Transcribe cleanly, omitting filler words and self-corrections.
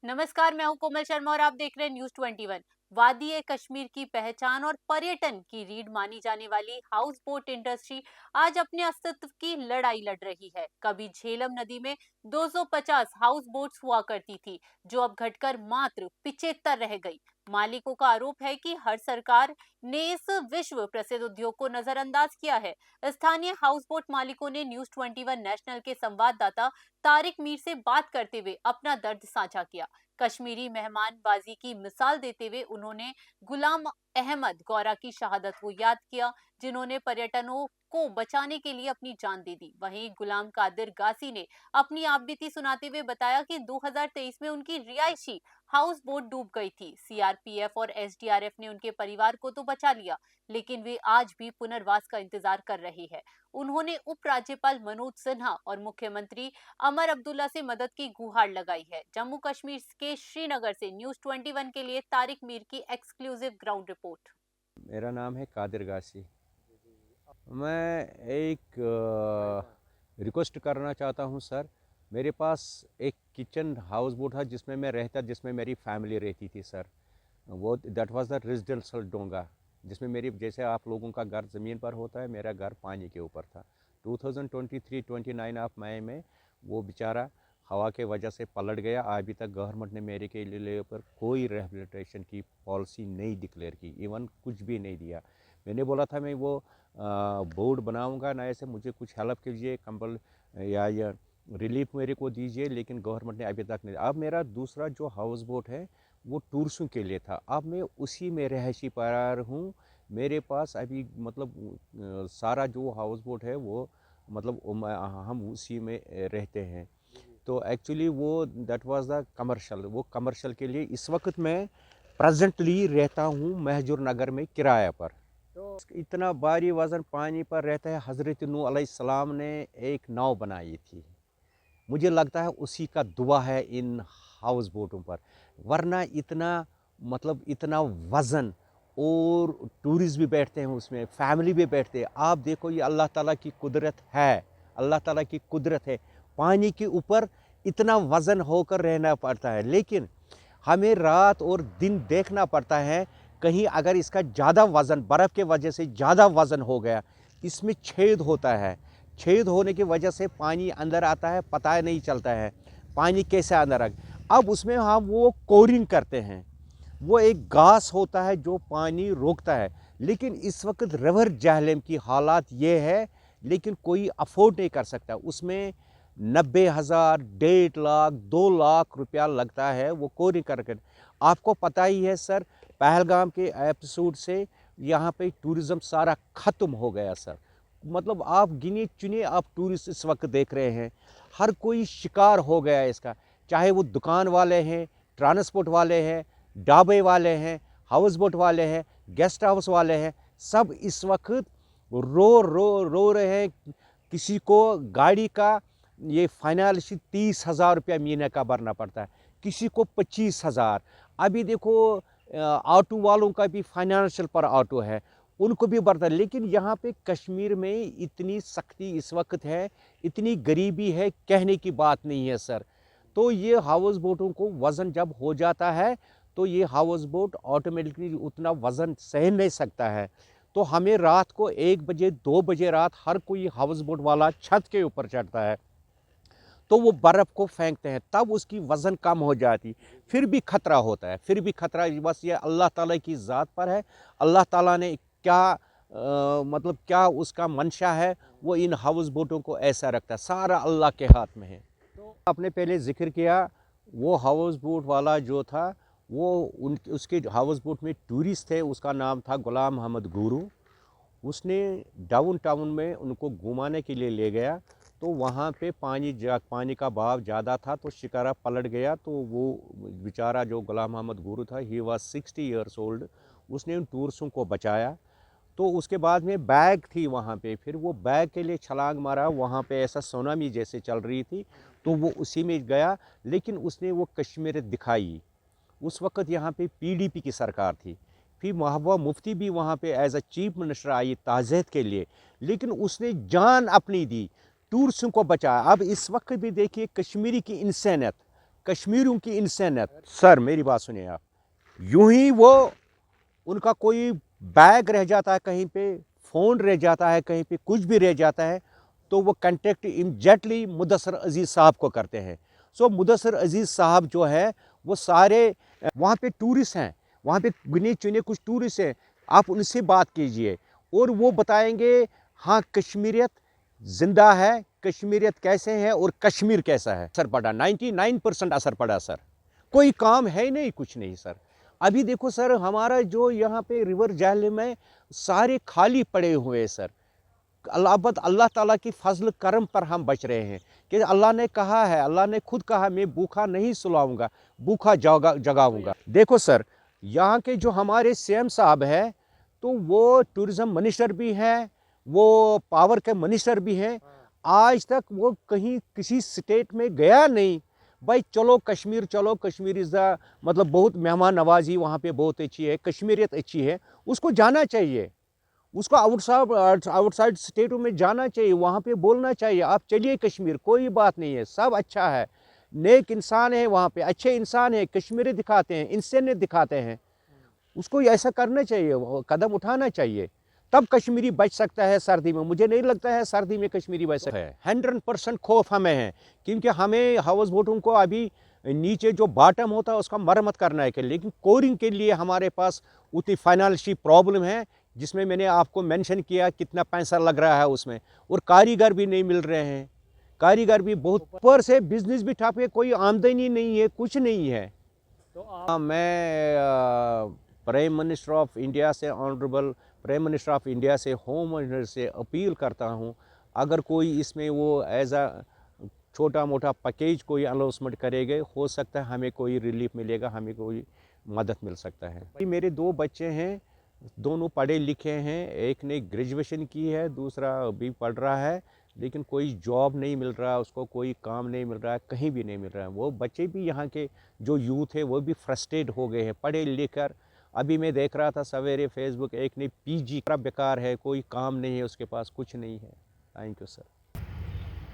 नमस्कार, मैं हूं कोमल शर्मा और आप देख रहे हैं न्यूज 21। वादी ए कश्मीर की पहचान और पर्यटन की रीढ़ मानी जाने वाली हाउस बोट इंडस्ट्री आज अपने अस्तित्व की लड़ाई लड़ रही है। कभी झेलम नदी में 250 हाउस बोट्स हुआ करती थी, जो अब घटकर मात्र 75 रह गई। मालिकों का आरोप है कि हर सरकार ने इस विश्व प्रसिद्ध उद्योग को नजरअंदाज किया है। स्थानीय हाउस बोट मालिकों ने न्यूज 21 नेशनल के संवाददाता तारिक मीर से बात करते हुए अपना दर्द साझा किया। कश्मीरी मेहमानबाजी की मिसाल देते हुए उन्होंने गुलाम अहमद गौरा की शहादत को याद किया, जिन्होंने पर्यटनों को बचाने के लिए अपनी जान दे दी। वहीं गुलाम कादिर गासी ने अपनी आपबीती सुनाते हुए बताया कि 2023 में उनकी रिहायशी हाउस बोट डूब गई थी। सीआरपीएफ और एसडीआरएफ ने उनके परिवार को तो बचा लिया, लेकिन वे आज भी पुनर्वास का इंतजार कर रहे हैं। उन्होंने उपराज्यपाल मनोज सिन्हा और मुख्यमंत्री अमर अब्दुल्ला से मदद की गुहार लगाई है। जम्मू कश्मीर के श्रीनगर से न्यूज 21 के लिए तारिक मीर की एक्सक्लूसिव ग्राउंड रिपोर्ट। मेरा नाम है कादिर गासी। मैं एक रिक्वेस्ट करना चाहता हूँ सर। मेरे पास एक किचन हाउस बोट था जिसमें मैं रहता, जिसमें मेरी फैमिली रहती थी सर। वो दैट वाज द रेजिडेंशियल डोंगा, जिसमें मेरी, जैसे आप लोगों का घर ज़मीन पर होता है, मेरा घर पानी के ऊपर था। 2023-29 ऑफ मई में वो बेचारा हवा के वजह से पलट गया। अभी तक गवर्नमेंट ने मेरे के लिए पर कोई रिहेबिलिटेशन की पॉलिसी नहीं डिक्लेयर की, इवन कुछ भी नहीं दिया। मैंने बोला था मैं वो बोर्ड बनाऊंगा नए से, मुझे कुछ हेल्प कीजिए, कंपल या रिलीफ मेरे को दीजिए, लेकिन गवर्नमेंट ने अभी तक नहीं। अब मेरा दूसरा जो हाउस बोट है वो टूरिस्टों के लिए था, अब मैं उसी में रहायशी पार हूँ। मेरे पास अभी मतलब सारा जो हाउस बोट है वो मतलब हम उसी में रहते हैं। तो एक्चुअली वो दैट वाज द कमर्शियल, वो कमर्शियल के लिए इस वक्त मैं प्रेजेंटली रहता हूँ महजूर नगर में किराया पर। तो इतना भारी वज़न पानी पर रहता है। हज़रत नूह अलैहिस्सलाम ने एक नाव बनाई थी, मुझे लगता है उसी का दुआ है इन हाउस बोटों पर, वरना इतना मतलब इतना वज़न। और टूरिस्ट भी बैठते हैं उसमें, फैमिली भी बैठते हैं। आप देखो ये अल्लाह ताला की कुदरत है, अल्लाह ताला की कुदरत है। पानी के ऊपर इतना वज़न होकर रहना पड़ता है, लेकिन हमें रात और दिन देखना पड़ता है। कहीं अगर इसका ज़्यादा वज़न, बर्फ़ के वजह से ज़्यादा वज़न हो गया, इसमें छेद होता है। छेद होने की वजह से पानी अंदर आता है, पता नहीं चलता है पानी कैसे अंदर आ गया। अब उसमें हम वो कोरिंग करते हैं, वो एक घास होता है जो पानी रोकता है। लेकिन इस वक्त रिवर जहलम की हालात ये है, लेकिन कोई अफोर्ड नहीं कर सकता। उसमें 90,000, 1.5 लाख, 2 लाख रुपया लगता है वो कोरिंग करके। आपको पता ही है सर, पहलगाम के एपिसोड से यहाँ पे टूरिज़्म सारा ख़त्म हो गया सर। मतलब आप गिने चुने आप टूरिस्ट इस वक्त देख रहे हैं, हर कोई शिकार हो गया है इसका। चाहे वो दुकान वाले हैं, ट्रांसपोर्ट वाले हैं, ढाबे वाले हैं, हाउस बोट वाले हैं, गेस्ट हाउस वाले हैं, सब इस वक्त रो रहे हैं। किसी को गाड़ी का ये फाइनेंस 30,000 रुपया महीने का भरना पड़ता है, किसी को 25,000। अभी देखो ऑटो वालों का भी फाइनेंशियल पर ऑटो है, उनको भी बढ़ता है। लेकिन यहाँ पे कश्मीर में इतनी सख्ती इस वक्त है, इतनी गरीबी है, कहने की बात नहीं है सर। तो ये हाउस बोटों को वज़न जब हो जाता है तो ये हाउस बोट ऑटोमेटिकली उतना वज़न सह नहीं सकता है। तो हमें रात को 1 बजे 2 बजे रात हर कोई हाउस बोट वाला छत के ऊपर चढ़ता है, तो वो बर्फ़ को फेंकते हैं, तब उसकी वज़न कम हो जाती। फिर भी खतरा होता है, फिर भी खतरा। बस ये अल्लाह ताला की ज़ात पर है, अल्लाह ताला ने क्या मतलब क्या उसका मंशा है, वो इन हाउस बोटों को ऐसा रखता है, सारा अल्लाह के हाथ में है। तो आपने पहले जिक्र किया, वो हाउस बोट वाला जो था, वो उसके हाउस बोट में टूरिस्ट थे, उसका नाम था गुलाम अहमद गुरू। उसने डाउन टाउन में उनको घुमाने के लिए ले गया, तो वहाँ पे पानी का बहाव ज़्यादा था, तो शिकारा पलट गया। तो वो बेचारा जो गुलाम मोहम्मद गुरु था, ही वाज 60 ईयर्स ओल्ड, उसने उन टूरिस्टों को बचाया। तो उसके बाद में बैग थी वहाँ पे, फिर वो बैग के लिए छलांग मारा, वहाँ पे ऐसा सुनामी जैसे चल रही थी, तो वो उसी में गया। लेकिन उसने वो कश्मीर दिखाई। उस वक्त यहाँ पे पीडीपी की सरकार थी, फिर महबूबा मुफ्ती भी वहाँ पे एज अ चीफ मिनिस्टर आई ताज़ियत के लिए, लेकिन उसने जान अपनी दी, टूरिस्टों को बचाया। अब इस वक्त भी देखिए कश्मीरी की इंसानियत, कश्मीरियों की इंसानियत। सर मेरी बात सुनिए आप, यूं ही वो उनका कोई बैग रह जाता है कहीं पे, फ़ोन रह जाता है कहीं पे, कुछ भी रह जाता है, तो वो कंटेक्ट इमीडिएटली मुदस्सर अज़ीज़ साहब को करते हैं। सो मुदस्सर अज़ीज़ साहब जो है वो सारे वहाँ पे टूरिस्ट हैं, वहाँ पे गिने चुने कुछ टूरिस्ट हैं, आप उनसे बात कीजिए और वो बताएंगे हाँ कश्मीरियत ज़िंदा है, कश्मीरियत कैसे है और कश्मीर कैसा है। असर पड़ा, 99% असर पड़ा सर। कोई काम है नहीं, कुछ नहीं सर। अभी देखो सर, हमारा जो यहाँ पे रिवर जहलम में सारे खाली पड़े हुए हैं सर। अल्लाह ताला की फजल करम पर हम बच रहे हैं कि अल्लाह ने कहा है, अल्लाह ने खुद कहा मैं भूखा नहीं सुलाऊंगा, भूखा जगाऊंगा। देखो सर, यहाँ के जो हमारे सीएम साहब है, तो वो टूरिज़म मिनिस्टर भी हैं, वो पावर के मिनिस्टर भी हैं। आज तक वो कहीं किसी स्टेट में गया नहीं। भाई चलो कश्मीर इज़ द मतलब बहुत मेहमान नवाजी वहाँ पे बहुत अच्छी है, कश्मीरियत अच्छी है, उसको जाना चाहिए, उसको आउटसाइड स्टेटों में जाना चाहिए, वहाँ पे बोलना चाहिए आप चलिए कश्मीर, कोई बात नहीं है, सब अच्छा है, नेक इंसान है वहाँ पे, अच्छे इंसान है, कश्मीरी दिखाते हैं, इंसानियत दिखाते हैं, उसको ऐसा करना चाहिए, वो कदम उठाना चाहिए, तब कश्मीरी बच सकता है सर्दी में। मुझे नहीं लगता है सर्दी में कश्मीरी बच सकता है। 100% खौफ हमें है, क्योंकि हमें हाउस बोटों को अभी नीचे जो बॉटम होता है उसका मरम्मत करना है, लेकिन कोरिंग के लिए हमारे पास उतनी फाइनेंशियल प्रॉब्लम है, जिसमें मैंने आपको मेंशन किया कितना पैसा लग रहा है उसमें, और कारीगर भी नहीं मिल रहे हैं, कारीगर भी बहुत ऊपर से, बिजनेस भी ठप है, कोई आमदनी नहीं है, कुछ नहीं है। मैं प्राइम मिनिस्टर ऑफ इंडिया से, honourable prime minister of India से, होम मिनिस्टर से अपील करता हूँ, अगर कोई इसमें वो एज अ छोटा मोटा पैकेज कोई अनाउंसमेंट करेंगे, हो सकता है हमें कोई रिलीफ मिलेगा, हमें कोई मदद मिल सकता है। मेरे 2 बच्चे हैं, दोनों पढ़े लिखे हैं, एक ने ग्रेजुएशन की है, दूसरा अभी पढ़ रहा है, लेकिन कोई जॉब नहीं मिल रहा, उसको कोई काम नहीं मिल रहा है, कहीं भी नहीं मिल रहा है। वो बच्चे भी यहाँ के जो यूथ है वो भी फ्रस्ट्रेट हो गए हैं पढ़े लिख कर। अभी मैं देख रहा था सवेरे फेसबुक, एक ने पीजी करा, बेकार है, कोई काम नहीं है उसके पास, कुछ नहीं है। Thank you sir.